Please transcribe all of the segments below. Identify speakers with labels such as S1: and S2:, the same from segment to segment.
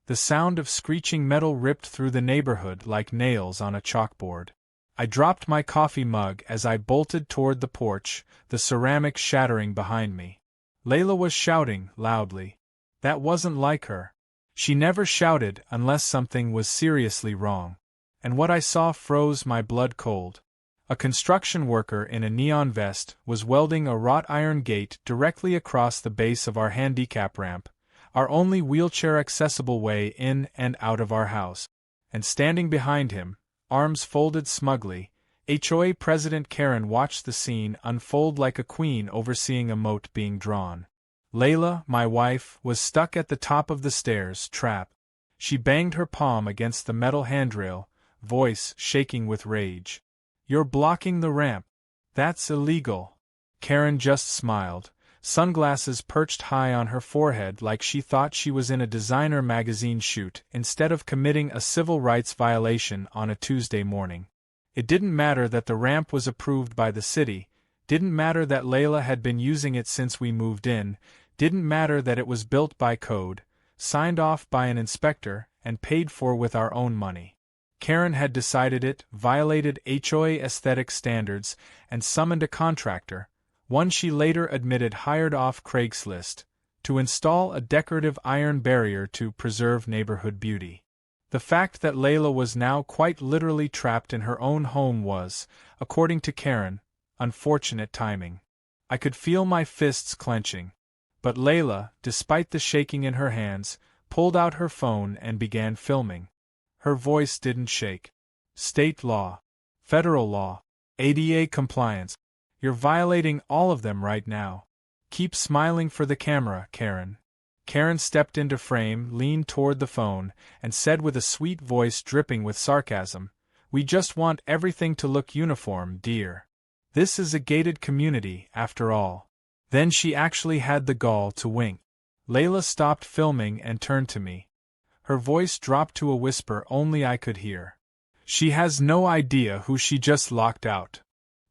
S1: The sound of screeching metal ripped through the neighborhood like nails on a chalkboard. I dropped my coffee mug as I bolted toward the porch, the ceramic shattering behind me. Layla was shouting loudly. That wasn't like her. She never shouted unless something was seriously wrong. And what I saw froze my blood cold. A construction worker in a neon vest was welding a wrought iron gate directly across the base of our handicap ramp, our only wheelchair-accessible way in and out of our house. And standing behind him, arms folded smugly, HOA President Karen watched the scene unfold like a queen overseeing a moat being drawn. Layla, my wife, was stuck at the top of the stairs, trapped. She banged her palm against the metal handrail, voice shaking with rage. "You're blocking the ramp. That's illegal." Karen just smiled, sunglasses perched high on her forehead like she thought she was in a designer magazine shoot instead of committing a civil rights violation on a Tuesday morning. It didn't matter that the ramp was approved by the city, didn't matter that Layla had been using it since we moved in, didn't matter that it was built by code, signed off by an inspector, and paid for with our own money. Karen had decided it violated HOA aesthetic standards and summoned a contractor, one she later admitted hired off Craigslist, to install a decorative iron barrier to preserve neighborhood beauty. The fact that Layla was now quite literally trapped in her own home was, according to Karen, unfortunate timing. I could feel my fists clenching. But Layla, despite the shaking in her hands, pulled out her phone and began filming. Her voice didn't shake. "State law. Federal law. ADA compliance. You're violating all of them right now. Keep smiling for the camera, Karen." Karen stepped into frame, leaned toward the phone, and said with a sweet voice dripping with sarcasm, "We just want everything to look uniform, dear. This is a gated community, after all." Then she actually had the gall to wink. Layla stopped filming and turned to me. Her voice dropped to a whisper only I could hear. "She has no idea who she just locked out."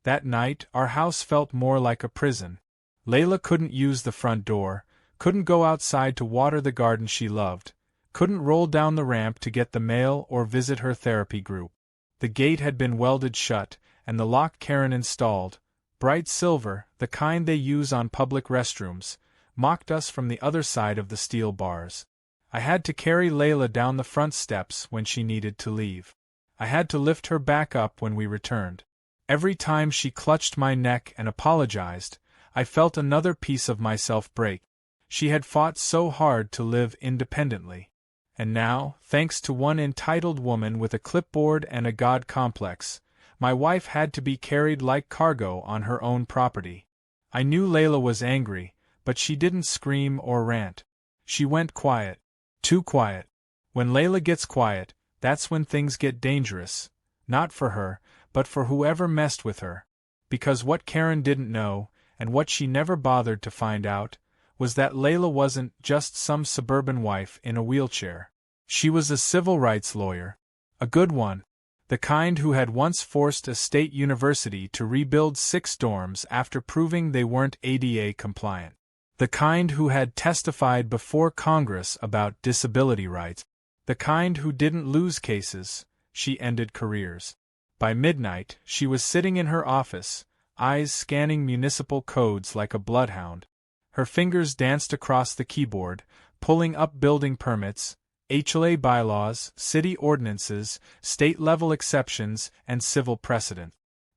S1: That night, our house felt more like a prison. Layla couldn't use the front door, couldn't go outside to water the garden she loved, couldn't roll down the ramp to get the mail or visit her therapy group. The gate had been welded shut, and the lock Karen installed, bright silver, the kind they use on public restrooms, mocked us from the other side of the steel bars. I had to carry Layla down the front steps when she needed to leave. I had to lift her back up when we returned. Every time she clutched my neck and apologized, I felt another piece of myself break. She had fought so hard to live independently. And now, thanks to one entitled woman with a clipboard and a god complex, my wife had to be carried like cargo on her own property. I knew Layla was angry, but she didn't scream or rant. She went quiet. Too quiet. When Layla gets quiet, that's when things get dangerous. Not for her, but for whoever messed with her. Because what Karen didn't know, and what she never bothered to find out, was that Layla wasn't just some suburban wife in a wheelchair. She was a civil rights lawyer. A good one. The kind who had once forced a state university to rebuild 6 dorms after proving they weren't ADA compliant. The kind who had testified before Congress about disability rights. The kind who didn't lose cases, she ended careers. By midnight, she was sitting in her office, eyes scanning municipal codes like a bloodhound. Her fingers danced across the keyboard, pulling up building permits, HOA bylaws, city ordinances, state-level exceptions, and civil precedent.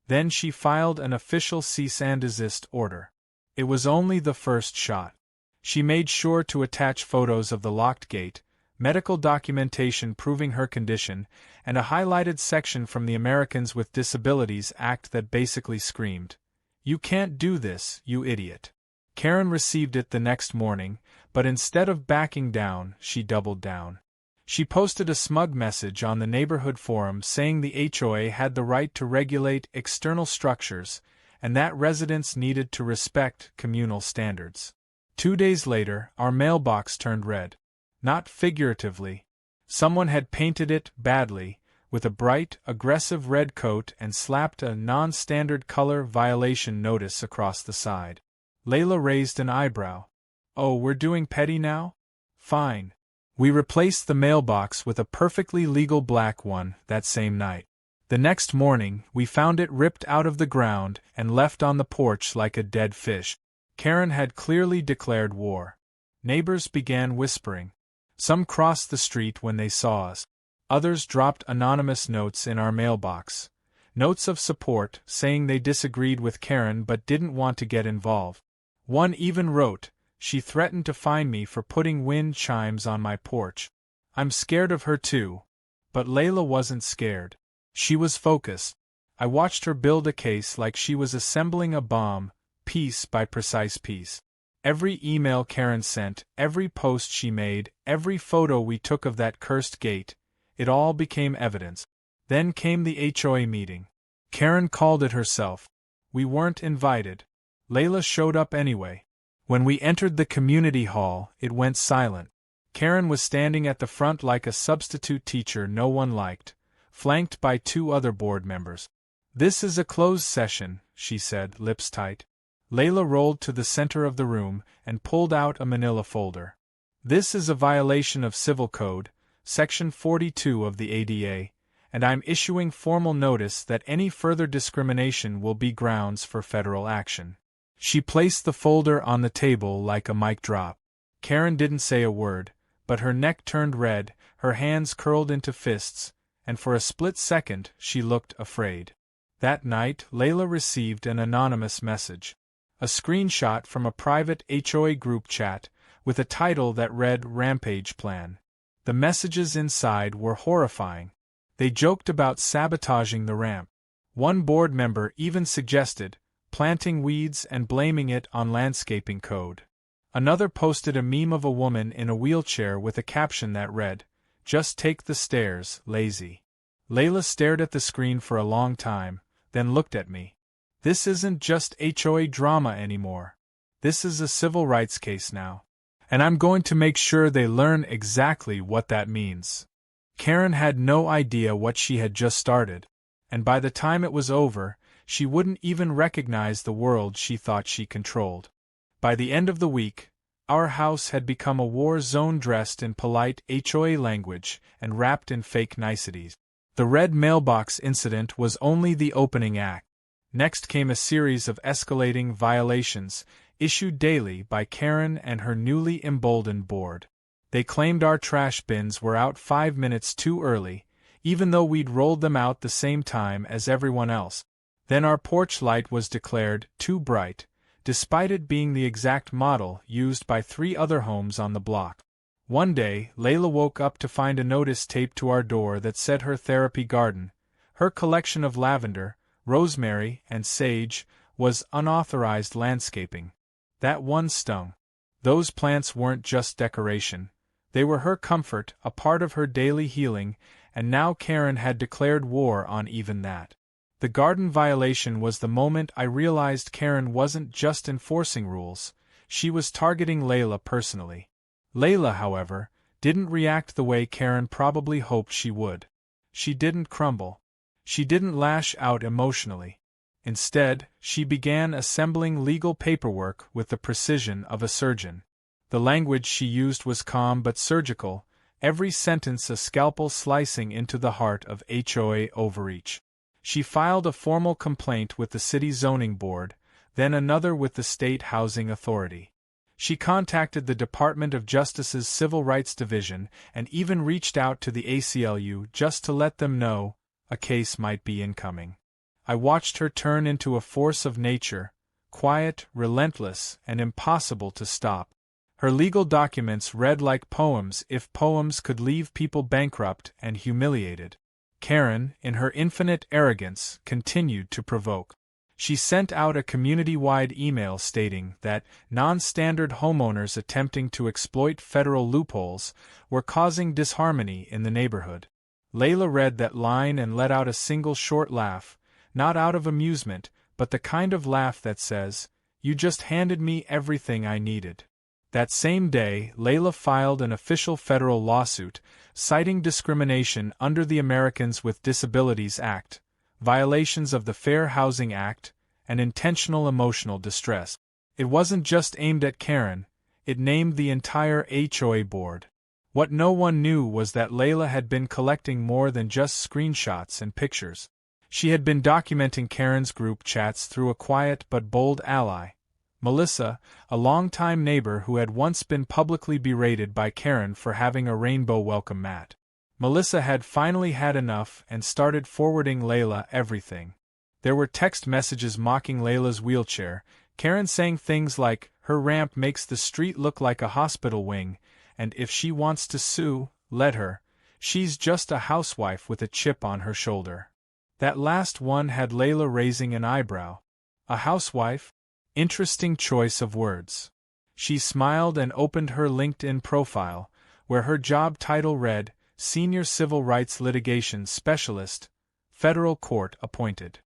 S1: Then she filed an official cease and desist order. It was only the first shot. She made sure to attach photos of the locked gate, medical documentation proving her condition, and a highlighted section from the Americans with Disabilities Act that basically screamed, "You can't do this, you idiot." Karen received it the next morning, but instead of backing down, she doubled down. She posted a smug message on the neighborhood forum saying the HOA had the right to regulate external structures, and that residents needed to respect communal standards. 2 days later, our mailbox turned red. Not figuratively. Someone had painted it badly, with a bright, aggressive red coat and slapped a non-standard color violation notice across the side. Layla raised an eyebrow. "Oh, we're doing petty now? Fine. We replaced the mailbox with a perfectly legal black one that same night. The next morning, we found it ripped out of the ground and left on the porch like a dead fish. Karen had clearly declared war. Neighbors began whispering. Some crossed the street when they saw us. Others dropped anonymous notes in our mailbox. Notes of support, saying they disagreed with Karen but didn't want to get involved. One even wrote, "She threatened to fine me for putting wind chimes on my porch." I'm scared of her too. But Layla wasn't scared. She was focused. I watched her build a case like she was assembling a bomb, piece by precise piece. Every email Karen sent, every post she made, every photo we took of that cursed gate, it all became evidence. Then came the HOA meeting. Karen called it herself. We weren't invited. Layla showed up anyway. When we entered the community hall, it went silent. Karen was standing at the front like a substitute teacher no one liked, flanked by 2 other board members. "This is a closed session," she said, lips tight. Layla rolled to the center of the room and pulled out a manila folder. "This is a violation of Civil Code, Section 42 of the ADA, and I'm issuing formal notice that any further discrimination will be grounds for federal action." She placed the folder on the table like a mic drop. Karen didn't say a word, but her neck turned red, her hands curled into fists, and for a split second she looked afraid. That night, Layla received an anonymous message. A screenshot from a private HOA group chat, with a title that read "Rampage Plan." The messages inside were horrifying. They joked about sabotaging the ramp. One board member even suggested planting weeds and blaming it on landscaping code. Another posted a meme of a woman in a wheelchair with a caption that read, "Just take the stairs, lazy." Layla stared at the screen for a long time, then looked at me. "This isn't just HOA drama anymore. This is a civil rights case now. And I'm going to make sure they learn exactly what that means." Karen had no idea what she had just started, and by the time it was over, she wouldn't even recognize the world she thought she controlled. By the end of the week, our house had become a war zone dressed in polite HOA language and wrapped in fake niceties. The red mailbox incident was only the opening act. Next came a series of escalating violations, issued daily by Karen and her newly emboldened board. They claimed our trash bins were out 5 minutes too early, even though we'd rolled them out the same time as everyone else. Then our porch light was declared too bright, despite it being the exact model used by 3 other homes on the block. One day, Layla woke up to find a notice taped to our door that said her therapy garden, her collection of lavender, rosemary, and sage, was unauthorized landscaping. That one stung. Those plants weren't just decoration. They were her comfort, a part of her daily healing, and now Karen had declared war on even that. The garden violation was the moment I realized Karen wasn't just enforcing rules, she was targeting Layla personally. Layla, however, didn't react the way Karen probably hoped she would. She didn't crumble. She didn't lash out emotionally. Instead, she began assembling legal paperwork with the precision of a surgeon. The language she used was calm but surgical, every sentence a scalpel slicing into the heart of HOA overreach. She filed a formal complaint with the city zoning board, then another with the state housing authority. She contacted the Department of Justice's Civil Rights Division and even reached out to the ACLU just to let them know a case might be incoming. I watched her turn into a force of nature, quiet, relentless, and impossible to stop. Her legal documents read like poems if poems could leave people bankrupt and humiliated. Karen, in her infinite arrogance, continued to provoke. She sent out a community-wide email stating that non-standard homeowners attempting to exploit federal loopholes were causing disharmony in the neighborhood. Layla read that line and let out a single short laugh, not out of amusement, but the kind of laugh that says, "You just handed me everything I needed." That same day, Layla filed an official federal lawsuit, citing discrimination under the Americans with Disabilities Act, violations of the Fair Housing Act, and intentional emotional distress. It wasn't just aimed at Karen, it named the entire HOA board. What no one knew was that Layla had been collecting more than just screenshots and pictures. She had been documenting Karen's group chats through a quiet but bold ally, Melissa, a longtime neighbor who had once been publicly berated by Karen for having a rainbow welcome mat. Melissa had finally had enough and started forwarding Layla everything. There were text messages mocking Layla's wheelchair, Karen saying things like, "Her ramp makes the street look like a hospital wing, and if she wants to sue, let her. She's just a housewife with a chip on her shoulder." That last one had Layla raising an eyebrow. A housewife? Interesting choice of words. She smiled and opened her LinkedIn profile, where her job title read, Senior Civil Rights Litigation Specialist, Federal Court Appointed.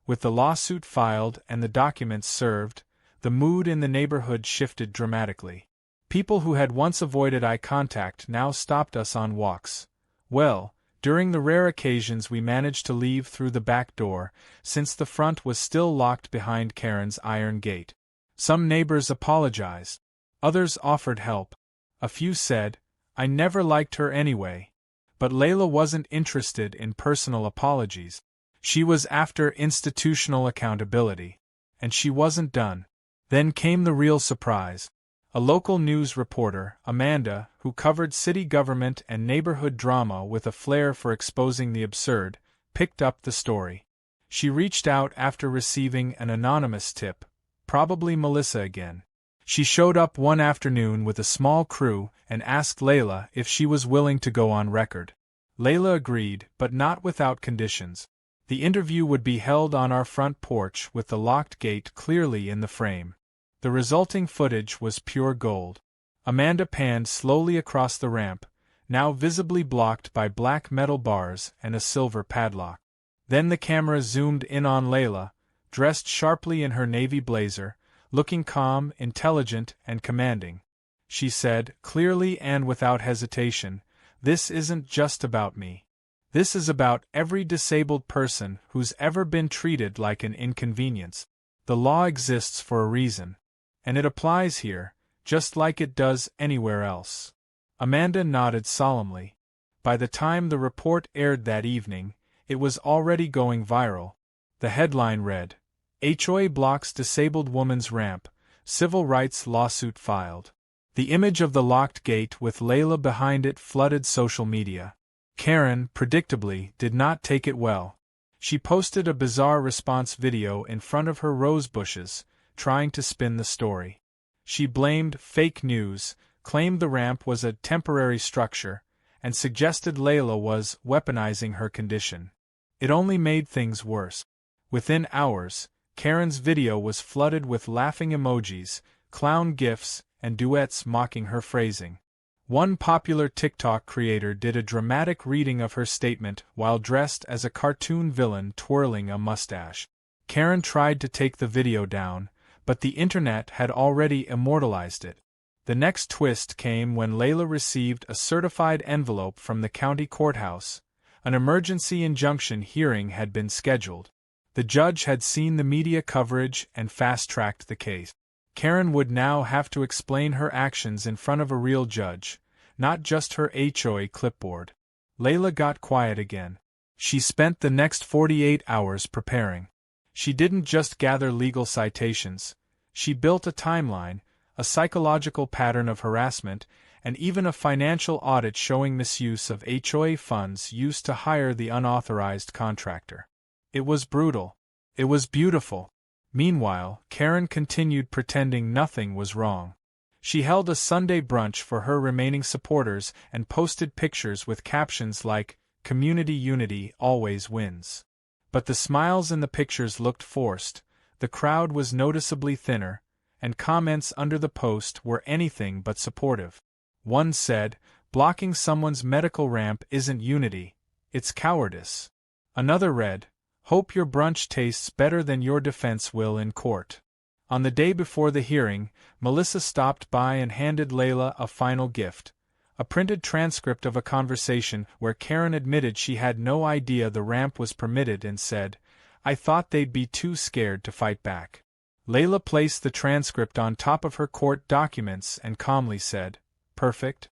S1: With the lawsuit filed and the documents served, the mood in the neighborhood shifted dramatically. People who had once avoided eye contact now stopped us on walks. Well, during the rare occasions we managed to leave through the back door, since the front was still locked behind Karen's iron gate. Some neighbors apologized. Others offered help. A few said, "I never liked her anyway." But Layla wasn't interested in personal apologies. She was after institutional accountability. And she wasn't done. Then came the real surprise. A local news reporter, Amanda, who covered city government and neighborhood drama with a flair for exposing the absurd, picked up the story. She reached out after receiving an anonymous tip, probably Melissa again. She showed up one afternoon with a small crew and asked Layla if she was willing to go on record. Layla agreed, but not without conditions. The interview would be held on our front porch with the locked gate clearly in the frame. The resulting footage was pure gold. Amanda panned slowly across the ramp, now visibly blocked by black metal bars and a silver padlock. Then the camera zoomed in on Layla, dressed sharply in her navy blazer, looking calm, intelligent, and commanding. She said, clearly and without hesitation, "This isn't just about me. This is about every disabled person who's ever been treated like an inconvenience. The law exists for a reason. And it applies here, just like it does anywhere else." Amanda nodded solemnly. By the time the report aired that evening, it was already going viral. The headline read, "HOA blocks disabled woman's ramp, civil rights lawsuit filed." The image of the locked gate with Layla behind it flooded social media. Karen, predictably, did not take it well. She posted a bizarre response video in front of her rose bushes, trying to spin the story. She blamed fake news, claimed the ramp was a temporary structure, and suggested Layla was weaponizing her condition. It only made things worse. Within hours, Karen's video was flooded with laughing emojis, clown gifs, and duets mocking her phrasing. One popular TikTok creator did a dramatic reading of her statement while dressed as a cartoon villain twirling a mustache. Karen tried to take the video down, but the internet had already immortalized it. The next twist came when Layla received a certified envelope from the county courthouse. An emergency injunction hearing had been scheduled. The judge had seen the media coverage and fast-tracked the case. Karen would now have to explain her actions in front of a real judge, not just her HOA clipboard. Layla got quiet again. She spent the next 48 hours preparing. She didn't just gather legal citations. She built a timeline, a psychological pattern of harassment, and even a financial audit showing misuse of HOA funds used to hire the unauthorized contractor. It was brutal. It was beautiful. Meanwhile, Karen continued pretending nothing was wrong. She held a Sunday brunch for her remaining supporters and posted pictures with captions like, "Community unity always wins." But the smiles in the pictures looked forced, the crowd was noticeably thinner, and comments under the post were anything but supportive. One said, "Blocking someone's medical ramp isn't unity, it's cowardice." Another read, "Hope your brunch tastes better than your defense will in court." On the day before the hearing, Melissa stopped by and handed Layla a final gift, a printed transcript of a conversation where Karen admitted she had no idea the ramp was permitted and said, "I thought they'd be too scared to fight back." Layla placed the transcript on top of her court documents and calmly said, "Perfect."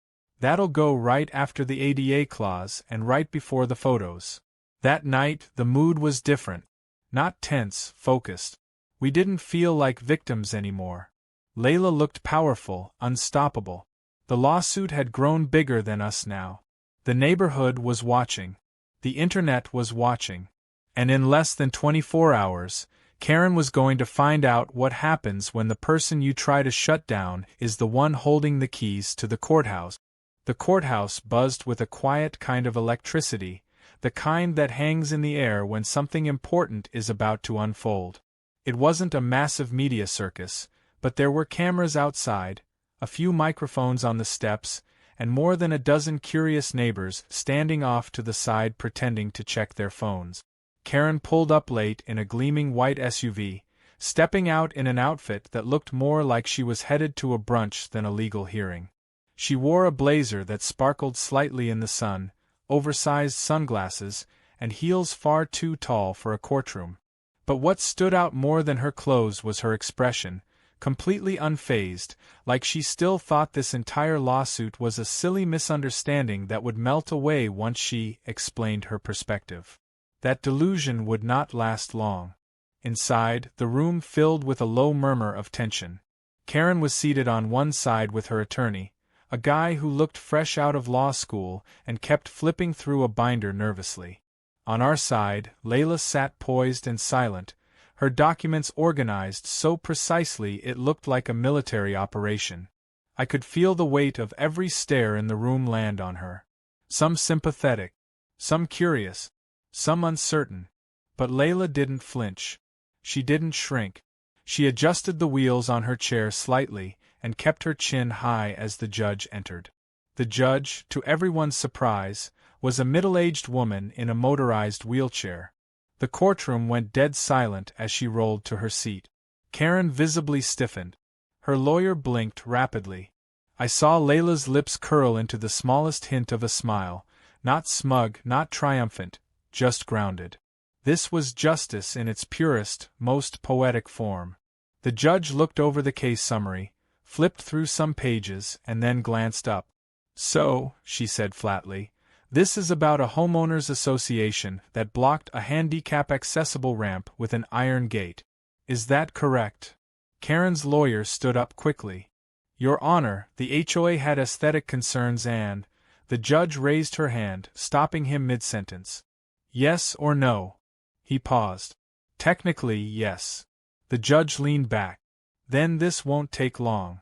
S1: That'll go right after the ADA clause and right before the photos. That night, the mood was different. Not tense, focused. We didn't feel like victims anymore. Layla looked powerful, unstoppable. The lawsuit had grown bigger than us now. The neighborhood was watching. The internet was watching. And in less than 24 hours, Karen was going to find out what happens when the person you try to shut down is the one holding the keys to the courthouse. The courthouse buzzed with a quiet kind of electricity, the kind that hangs in the air when something important is about to unfold. It wasn't a massive media circus, but there were cameras outside, a few microphones on the steps, and more than a dozen curious neighbors standing off to the side pretending to check their phones. Karen pulled up late in a gleaming white SUV, stepping out in an outfit that looked more like she was headed to a brunch than a legal hearing. She wore a blazer that sparkled slightly in the sun, oversized sunglasses, and heels far too tall for a courtroom. But what stood out more than her clothes was her expression, completely unfazed, like she still thought this entire lawsuit was a silly misunderstanding that would melt away once she explained her perspective. That delusion would not last long. Inside, the room filled with a low murmur of tension. Karen was seated on one side with her attorney, a guy who looked fresh out of law school and kept flipping through a binder nervously. On our side, Layla sat poised and silent, her documents organized so precisely it looked like a military operation. I could feel the weight of every stare in the room land on her. Some sympathetic, some curious, some uncertain. But Layla didn't flinch. She didn't shrink. She adjusted the wheels on her chair slightly and kept her chin high as the judge entered. The judge, to everyone's surprise, was a middle-aged woman in a motorized wheelchair. The courtroom went dead silent as she rolled to her seat. Karen visibly stiffened. Her lawyer blinked rapidly. I saw Layla's lips curl into the smallest hint of a smile, not smug, not triumphant, just grounded. This was justice in its purest, most poetic form. The judge looked over the case summary, flipped through some pages, and then glanced up. So, she said flatly, this is about a homeowners association that blocked a handicap-accessible ramp with an iron gate. Is that correct? Karen's lawyer stood up quickly. Your Honor, the HOA had aesthetic concerns and… The judge raised her hand, stopping him mid-sentence. Yes or no? He paused. Technically, yes. The judge leaned back. Then this won't take long.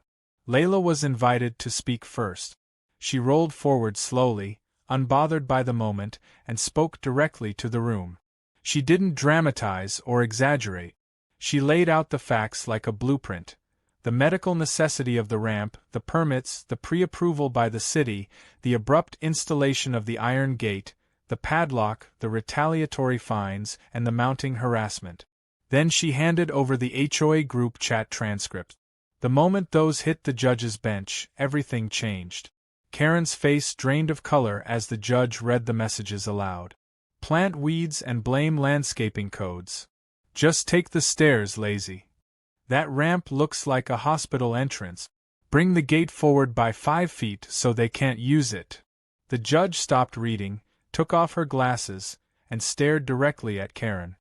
S1: Layla was invited to speak first. She rolled forward slowly, unbothered by the moment, and spoke directly to the room. She didn't dramatize or exaggerate. She laid out the facts like a blueprint. The medical necessity of the ramp, the permits, the pre-approval by the city, the abrupt installation of the iron gate, the padlock, the retaliatory fines, and the mounting harassment. Then she handed over the HOA group chat transcript. The moment those hit the judge's bench, everything changed. Karen's face drained of color as the judge read the messages aloud. Plant weeds and blame landscaping codes. Just take the stairs, lazy. That ramp looks like a hospital entrance. Bring the gate forward by 5 feet so they can't use it. The judge stopped reading, took off her glasses, and stared directly at Karen.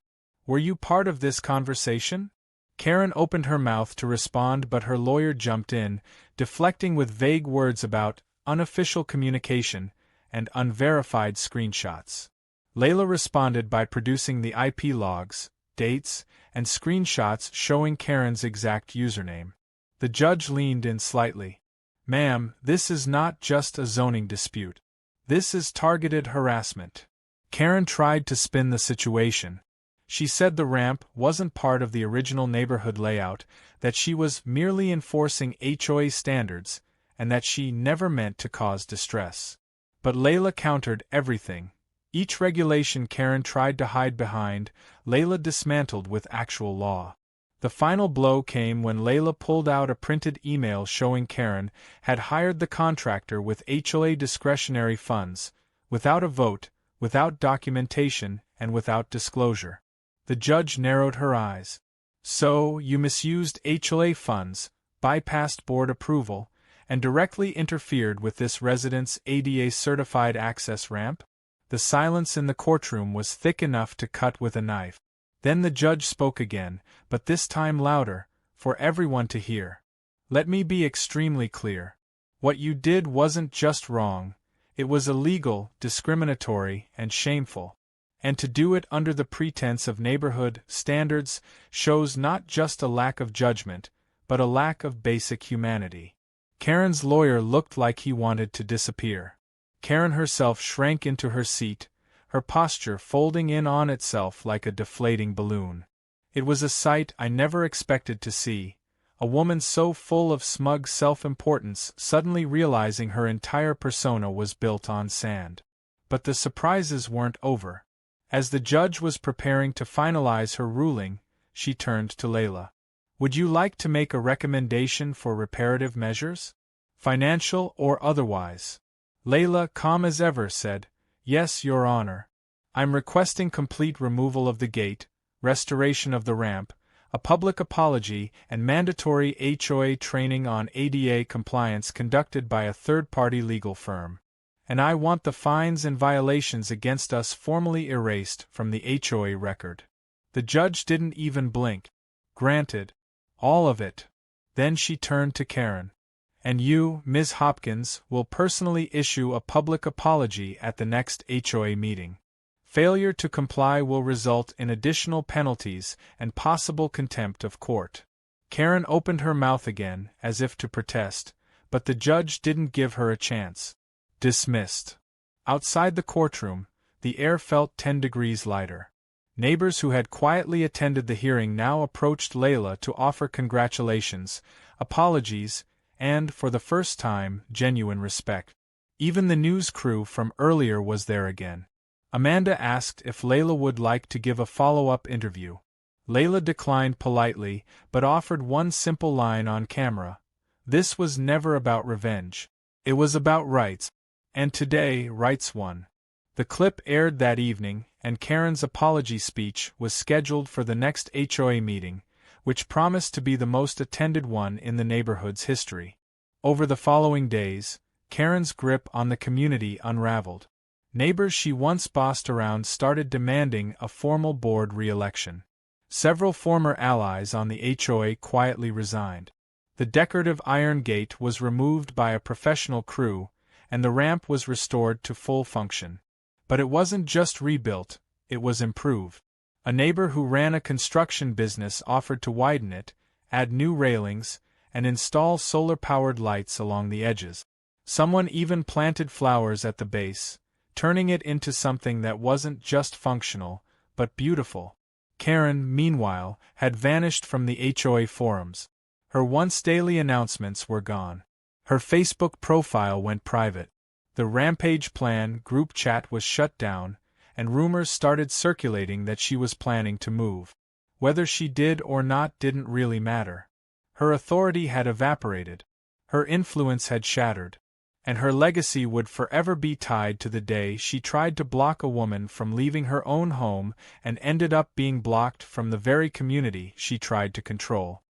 S1: Were you part of this conversation? Karen opened her mouth to respond, but her lawyer jumped in, deflecting with vague words about unofficial communication and unverified screenshots. Layla responded by producing the IP logs, dates, and screenshots showing Karen's exact username. The judge leaned in slightly. Ma'am, this is not just a zoning dispute. This is targeted harassment. Karen tried to spin the situation. She said the ramp wasn't part of the original neighborhood layout, that she was merely enforcing HOA standards, and that she never meant to cause distress. But Layla countered everything. Each regulation Karen tried to hide behind, Layla dismantled with actual law. The final blow came when Layla pulled out a printed email showing Karen had hired the contractor with HOA discretionary funds, without a vote, without documentation, and without disclosure. The judge narrowed her eyes. So, you misused HOA funds, bypassed board approval, and directly interfered with this resident's ADA-certified access ramp? The silence in the courtroom was thick enough to cut with a knife. Then the judge spoke again, but this time louder, for everyone to hear. Let me be extremely clear. What you did wasn't just wrong, it was illegal, discriminatory, and shameful. And to do it under the pretense of neighborhood standards shows not just a lack of judgment, but a lack of basic humanity. Karen's lawyer looked like he wanted to disappear. Karen herself shrank into her seat, her posture folding in on itself like a deflating balloon. It was a sight I never expected to see, a woman so full of smug self-importance suddenly realizing her entire persona was built on sand. But the surprises weren't over. As the judge was preparing to finalize her ruling, she turned to Layla. Would you like to make a recommendation for reparative measures? Financial or otherwise? Layla, calm as ever, said, Yes, Your Honor. I'm requesting complete removal of the gate, restoration of the ramp, a public apology, and mandatory HOA training on ADA compliance conducted by a third-party legal firm. And I want the fines and violations against us formally erased from the HOA record. The judge didn't even blink. Granted. All of it. Then she turned to Karen. And you, Ms. Hopkins, will personally issue a public apology at the next HOA meeting. Failure to comply will result in additional penalties and possible contempt of court. Karen opened her mouth again, as if to protest, but the judge didn't give her a chance. Dismissed. Outside the courtroom, the air felt 10 degrees lighter. Neighbors who had quietly attended the hearing now approached Layla to offer congratulations, apologies, and, for the first time, genuine respect. Even the news crew from earlier was there again. Amanda asked if Layla would like to give a follow-up interview. Layla declined politely, but offered one simple line on camera. This was never about revenge. It was about rights. And today, rights won. The clip aired that evening, and Karen's apology speech was scheduled for the next HOA meeting, which promised to be the most attended one in the neighborhood's history. Over the following days, Karen's grip on the community unraveled. Neighbors she once bossed around started demanding a formal board re-election. Several former allies on the HOA quietly resigned. The decorative iron gate was removed by a professional crew, and the ramp was restored to full function. But it wasn't just rebuilt, it was improved. A neighbor who ran a construction business offered to widen it, add new railings, and install solar-powered lights along the edges. Someone even planted flowers at the base, turning it into something that wasn't just functional, but beautiful. Karen, meanwhile, had vanished from the HOA forums. Her once daily announcements were gone. Her Facebook profile went private. The Rampage Plan group chat was shut down, and rumors started circulating that she was planning to move. Whether she did or not didn't really matter. Her authority had evaporated. Her influence had shattered. And her legacy would forever be tied to the day she tried to block a woman from leaving her own home and ended up being blocked from the very community she tried to control.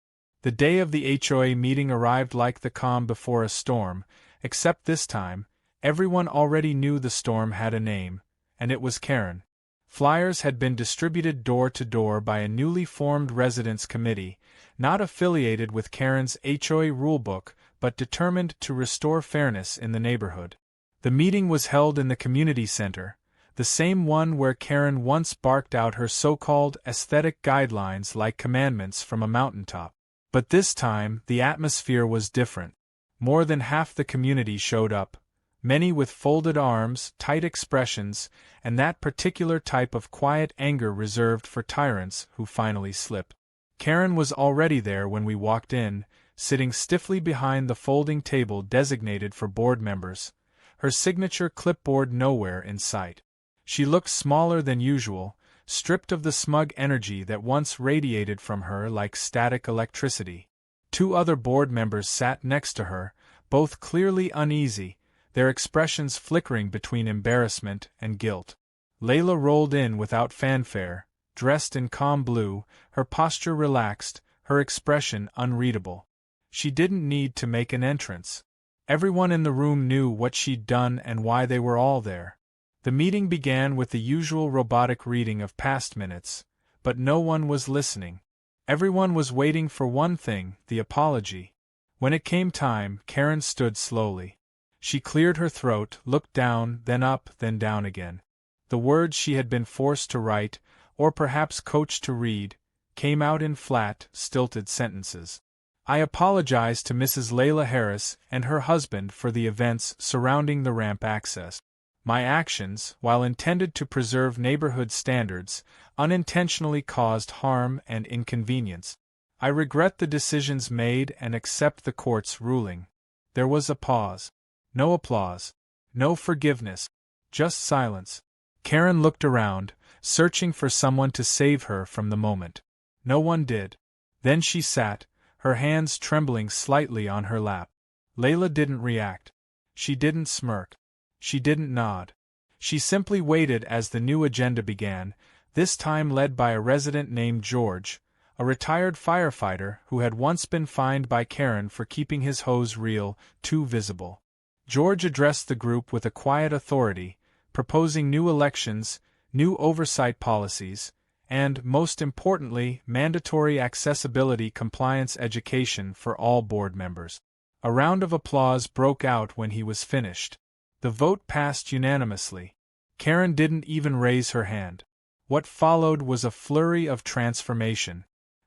S1: The day of the HOA meeting arrived like the calm before a storm, except this time, everyone already knew the storm had a name, and it was Karen. Flyers had been distributed door to door by a newly formed residents committee, not affiliated with Karen's HOA rulebook, but determined to restore fairness in the neighborhood. The meeting was held in the community center, the same one where Karen once barked out her so-called aesthetic guidelines like commandments from a mountaintop. But this time, the atmosphere was different. More than half the community showed up, many with folded arms, tight expressions, and that particular type of quiet anger reserved for tyrants who finally slip. Karen was already there when we walked in, sitting stiffly behind the folding table designated for board members, her signature clipboard nowhere in sight. She looked smaller than usual, stripped of the smug energy that once radiated from her like static electricity. Two other board members sat next to her, both clearly uneasy, their expressions flickering between embarrassment and guilt. Layla rolled in without fanfare, dressed in calm blue, her posture relaxed, her expression unreadable. She didn't need to make an entrance. Everyone in the room knew what she'd done and why they were all there. The meeting began with the usual robotic reading of past minutes, but no one was listening. Everyone was waiting for one thing, the apology. When it came time, Karen stood slowly. She cleared her throat, looked down, then up, then down again. The words she had been forced to write, or perhaps coached to read, came out in flat, stilted sentences. I apologize to Mrs. Layla Harris and her husband for the events surrounding the ramp access. My actions, while intended to preserve neighborhood standards, unintentionally caused harm and inconvenience. I regret the decisions made and accept the court's ruling. There was a pause. No applause. No forgiveness. Just silence. Karen looked around, searching for someone to save her from the moment. No one did. Then she sat, her hands trembling slightly on her lap. Layla didn't react. She didn't smirk. She didn't nod. She simply waited as the new agenda began, this time led by a resident named George, a retired firefighter who had once been fined by Karen for keeping his hose reel too visible. George addressed the group with a quiet authority, proposing new elections, new oversight policies, and, most importantly, mandatory accessibility compliance education for all board members. A round of applause broke out when he was finished. The vote passed unanimously. Karen didn't even raise her hand. What followed was a flurry of transformation.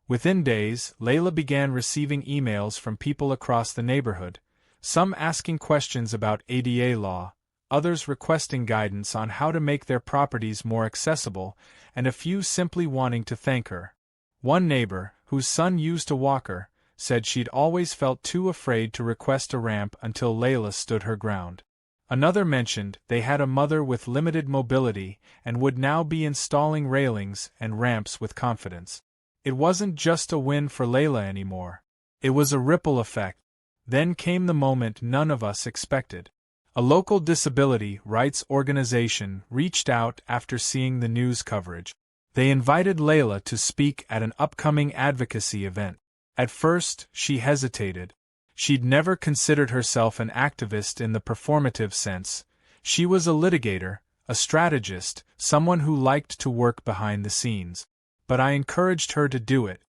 S1: Within days, Layla began receiving emails from people across the neighborhood, some asking questions about ADA law, others requesting guidance on how to make their properties more accessible, and a few simply wanting to thank her. One neighbor, whose son used a walker, said she'd always felt too afraid to request a ramp until Layla stood her ground. Another mentioned they had a mother with limited mobility and would now be installing railings and ramps with confidence. It wasn't just a win for Layla anymore. It was a ripple effect. Then came the moment none of us expected. A local disability rights organization reached out after seeing the news coverage. They invited Layla to speak at an upcoming advocacy event. At first, she hesitated. She'd never considered herself an activist in the performative sense. She was a litigator, a strategist, someone who liked to work behind the scenes. But I encouraged her to do it.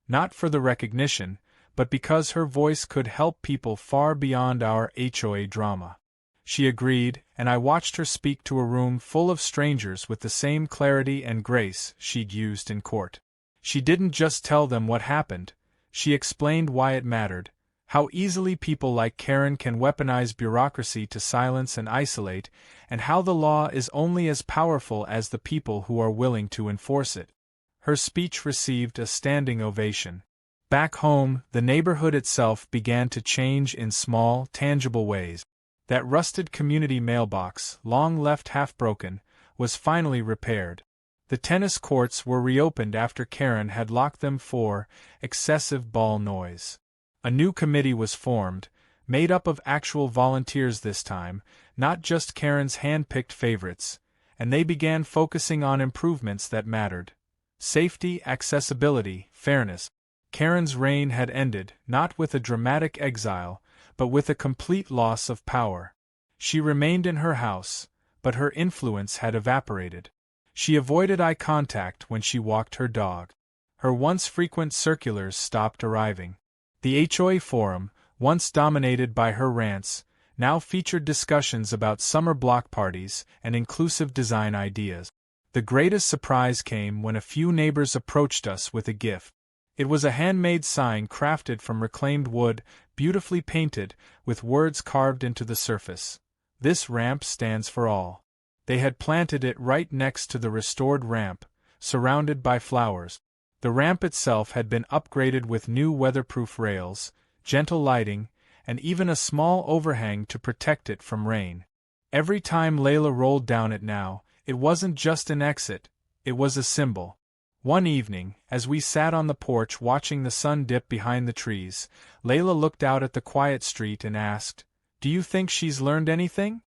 S1: Not for the recognition, but because her voice could help people far beyond our HOA drama. She agreed, and I watched her speak to a room full of strangers with the same clarity and grace she'd used in court. She didn't just tell them what happened, she explained why it mattered, how easily people like Karen can weaponize bureaucracy to silence and isolate, and how the law is only as powerful as the people who are willing to enforce it. Her speech received a standing ovation. Back home, the neighborhood itself began to change in small, tangible ways. That rusted community mailbox, long left half-broken, was finally repaired. The tennis courts were reopened after Karen had locked them for excessive ball noise. A new committee was formed, made up of actual volunteers this time, not just Karen's hand-picked favorites, and they began focusing on improvements that mattered. Safety, accessibility, fairness. Karen's reign had ended, not with a dramatic exile, but with a complete loss of power. She remained in her house, but her influence had evaporated. She avoided eye contact when she walked her dog. Her once frequent circulars stopped arriving. The HOA forum, once dominated by her rants, now featured discussions about summer block parties and inclusive design ideas. The greatest surprise came when a few neighbors approached us with a gift. It was a handmade sign crafted from reclaimed wood, beautifully painted, with words carved into the surface. This ramp stands for all. They had planted it right next to the restored ramp, surrounded by flowers. The ramp itself had been upgraded with new weatherproof rails, gentle lighting, and even a small overhang to protect it from rain. Every time Layla rolled down it now, it wasn't just an exit, it was a symbol. One evening, as we sat on the porch watching the sun dip behind the trees, Layla looked out at the quiet street and asked, "Do you think she's learned anything?"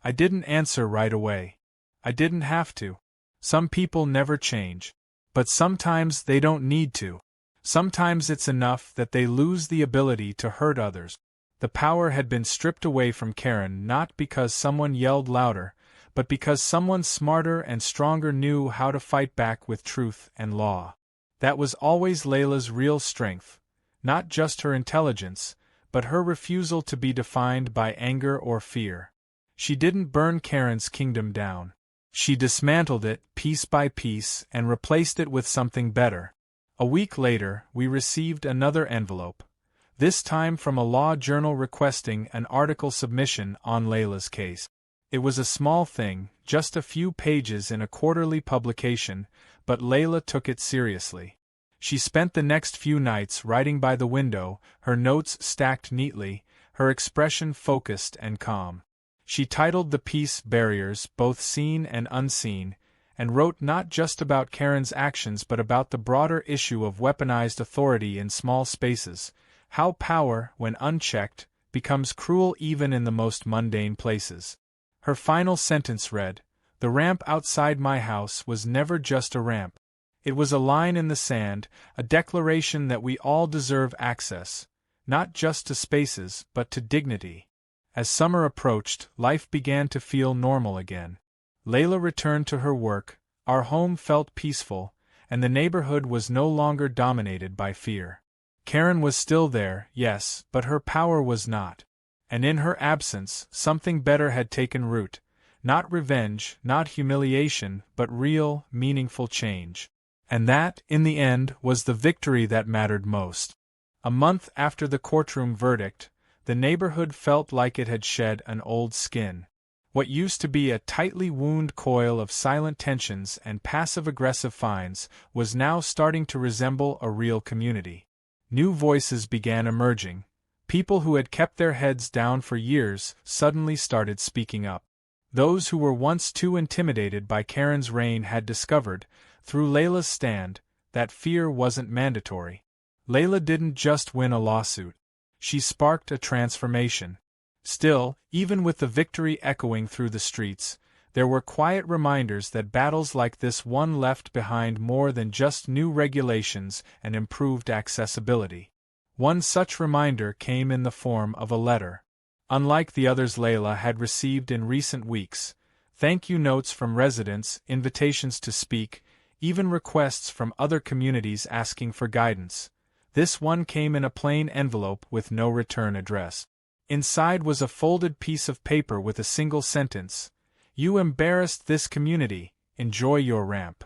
S1: I didn't answer right away. I didn't have to. Some people never change. But sometimes they don't need to. Sometimes it's enough that they lose the ability to hurt others. The power had been stripped away from Karen not because someone yelled louder, but because someone smarter and stronger knew how to fight back with truth and law. That was always Layla's real strength, not just her intelligence, but her refusal to be defined by anger or fear. She didn't burn Karen's kingdom down. She dismantled it piece by piece and replaced it with something better. A week later, we received another envelope, this time from a law journal requesting an article submission on Layla's case. It was a small thing, just a few pages in a quarterly publication, but Layla took it seriously. She spent the next few nights writing by the window, her notes stacked neatly, her expression focused and calm. She titled the piece Barriers, Both Seen and Unseen, and wrote not just about Karen's actions but about the broader issue of weaponized authority in small spaces, how power, when unchecked, becomes cruel even in the most mundane places. Her final sentence read, "The ramp outside my house was never just a ramp. It was a line in the sand, a declaration that we all deserve access, not just to spaces but to dignity." As summer approached, life began to feel normal again. Layla returned to her work, our home felt peaceful, and the neighborhood was no longer dominated by fear. Karen was still there, yes, but her power was not. And in her absence, something better had taken root. Not revenge, not humiliation, but real, meaningful change. And that, in the end, was the victory that mattered most. A month after the courtroom verdict, the neighborhood felt like it had shed an old skin. What used to be a tightly wound coil of silent tensions and passive-aggressive fines was now starting to resemble a real community. New voices began emerging. People who had kept their heads down for years suddenly started speaking up. Those who were once too intimidated by Karen's reign had discovered, through Layla's stand, that fear wasn't mandatory. Layla didn't just win a lawsuit. She sparked a transformation. Still, even with the victory echoing through the streets, there were quiet reminders that battles like this one left behind more than just new regulations and improved accessibility. One such reminder came in the form of a letter. Unlike the others Layla had received in recent weeks, thank-you notes from residents, invitations to speak, even requests from other communities asking for guidance. This one came in a plain envelope with no return address. Inside was a folded piece of paper with a single sentence, "You embarrassed this community, enjoy your ramp."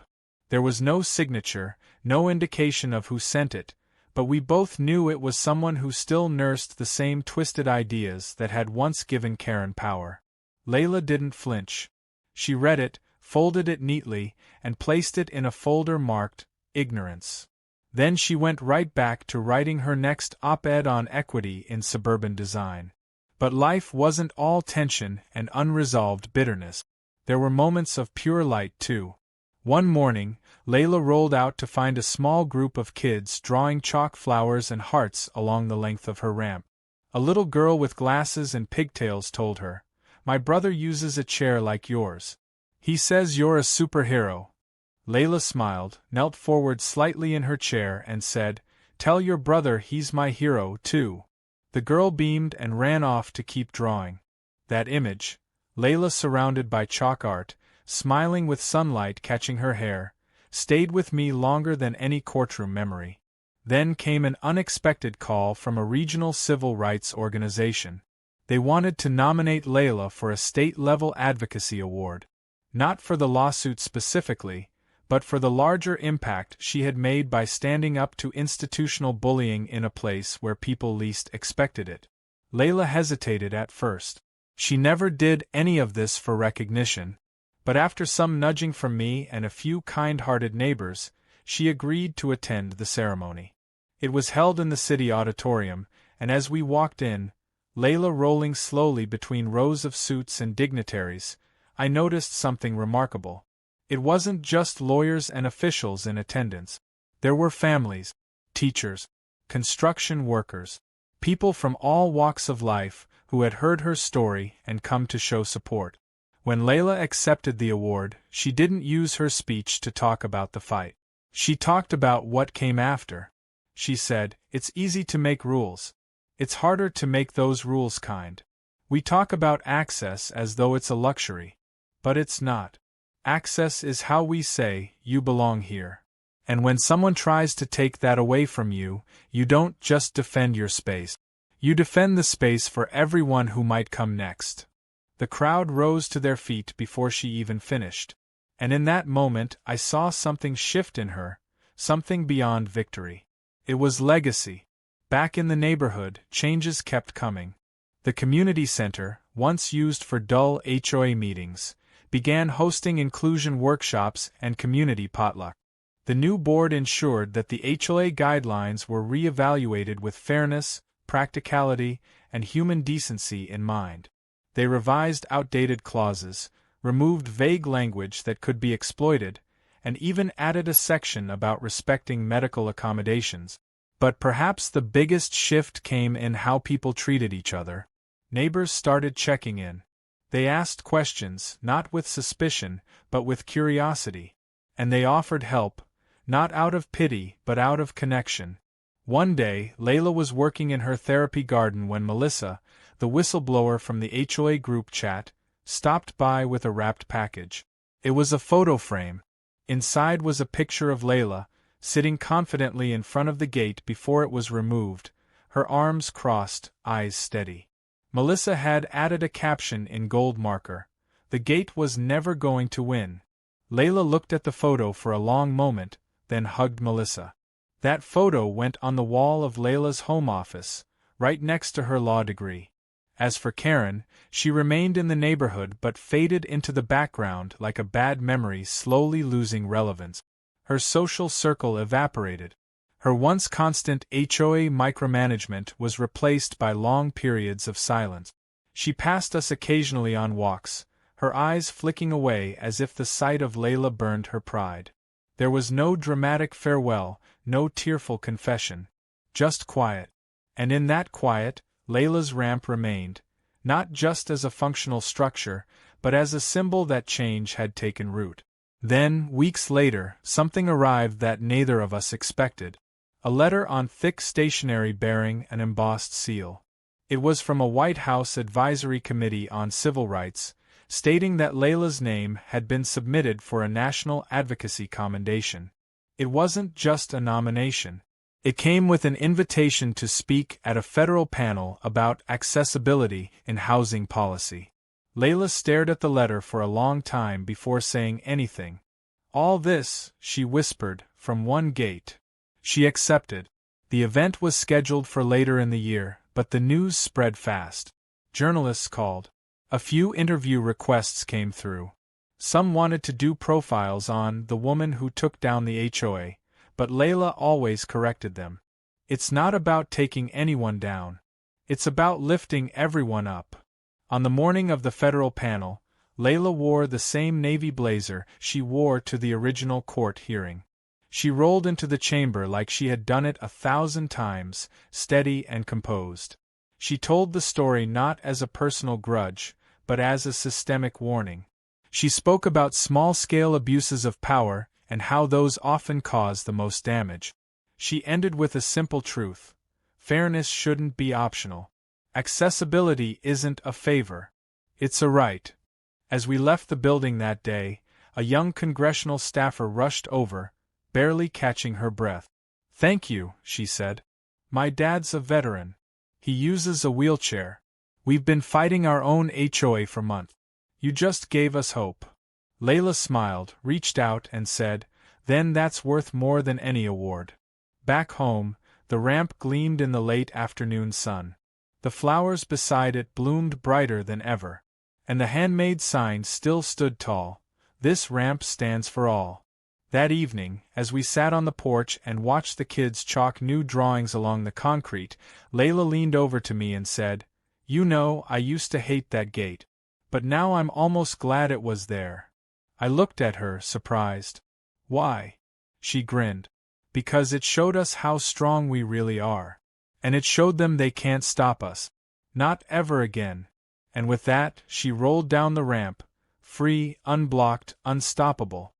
S1: There was no signature, no indication of who sent it, but we both knew it was someone who still nursed the same twisted ideas that had once given Karen power. Layla didn't flinch. She read it, folded it neatly, and placed it in a folder marked, "Ignorance." Then she went right back to writing her next op-ed on equity in suburban design. But life wasn't all tension and unresolved bitterness. There were moments of pure light, too. One morning, Layla rolled out to find a small group of kids drawing chalk flowers and hearts along the length of her ramp. A little girl with glasses and pigtails told her, "My brother uses a chair like yours. He says you're a superhero." Layla smiled, knelt forward slightly in her chair and said, "Tell your brother he's my hero, too." The girl beamed and ran off to keep drawing. That image, Layla surrounded by chalk art, smiling with sunlight catching her hair, stayed with me longer than any courtroom memory. Then came an unexpected call from a regional civil rights organization. They wanted to nominate Layla for a state-level advocacy award. Not for the lawsuit specifically, but for the larger impact she had made by standing up to institutional bullying in a place where people least expected it. Layla hesitated at first. She never did any of this for recognition. But after some nudging from me and a few kind-hearted neighbors, she agreed to attend the ceremony. It was held in the city auditorium, and as we walked in, Layla rolling slowly between rows of suits and dignitaries, I noticed something remarkable. It wasn't just lawyers and officials in attendance. There were families, teachers, construction workers, people from all walks of life who had heard her story and come to show support. When Layla accepted the award, she didn't use her speech to talk about the fight. She talked about what came after. She said, "It's easy to make rules. It's harder to make those rules kind. We talk about access as though it's a luxury. But it's not. Access is how we say, you belong here. And when someone tries to take that away from you, you don't just defend your space. You defend the space for everyone who might come next. The crowd rose to their feet before she even finished. And in that moment I saw something shift in her, something beyond victory. It was legacy. Back in the neighborhood, changes kept coming. The community center, once used for dull HOA meetings, began hosting inclusion workshops and community potluck. The new board ensured that the HOA guidelines were re-evaluated with fairness, practicality, and human decency in mind. They revised outdated clauses, removed vague language that could be exploited, and even added a section about respecting medical accommodations. But perhaps the biggest shift came in how people treated each other. Neighbors started checking in. They asked questions, not with suspicion, but with curiosity. And they offered help, not out of pity, but out of connection. One day, Layla was working in her therapy garden when Melissa, the whistleblower from the HOA group chat, stopped by with a wrapped package. It was a photo frame. Inside was a picture of Layla, sitting confidently in front of the gate before it was removed, her arms crossed, eyes steady. Melissa had added a caption in gold marker. The gate was never going to win. Layla looked at the photo for a long moment, then hugged Melissa. That photo went on the wall of Layla's home office, right next to her law degree. As for Karen, she remained in the neighborhood but faded into the background like a bad memory slowly losing relevance. Her social circle evaporated. Her once constant HOA micromanagement was replaced by long periods of silence. She passed us occasionally on walks, her eyes flicking away as if the sight of Layla burned her pride. There was no dramatic farewell, no tearful confession. Just quiet. And in that quiet, Layla's ramp remained, not just as a functional structure, but as a symbol that change had taken root. Then, weeks later, something arrived that neither of us expected. A letter on thick stationery bearing an embossed seal. It was from a White House Advisory Committee on Civil Rights, stating that Layla's name had been submitted for a national advocacy commendation. It wasn't just a nomination. It came with an invitation to speak at a federal panel about accessibility in housing policy. Layla stared at the letter for a long time before saying anything. "All this," she whispered, from one gate. She accepted. The event was scheduled for later in the year, but the news spread fast. Journalists called. A few interview requests came through. Some wanted to do profiles on the woman who took down the HOA, but Layla always corrected them. It's not about taking anyone down. It's about lifting everyone up. On the morning of the federal panel, Layla wore the same navy blazer she wore to the original court hearing. She rolled into the chamber like she had done it 1,000 times, steady and composed. She told the story not as a personal grudge, but as a systemic warning. She spoke about small-scale abuses of power and how those often cause the most damage. She ended with a simple truth. Fairness shouldn't be optional. Accessibility isn't a favor. It's a right. As we left the building that day, a young congressional staffer rushed over, barely catching her breath. "Thank you," she said. "My dad's a veteran. He uses a wheelchair. We've been fighting our own HOA for months. You just gave us hope." Layla smiled, reached out, and said, "Then that's worth more than any award." Back home, the ramp gleamed in the late afternoon sun. The flowers beside it bloomed brighter than ever. And the handmade sign still stood tall. "This ramp stands for all." That evening, as we sat on the porch and watched the kids chalk new drawings along the concrete, Layla leaned over to me and said, "You know, I used to hate that gate. But now I'm almost glad it was there." I looked at her, surprised. "Why?" She grinned. "Because it showed us how strong we really are. And it showed them they can't stop us. Not ever again." And with that, she rolled down the ramp, free, unblocked, unstoppable.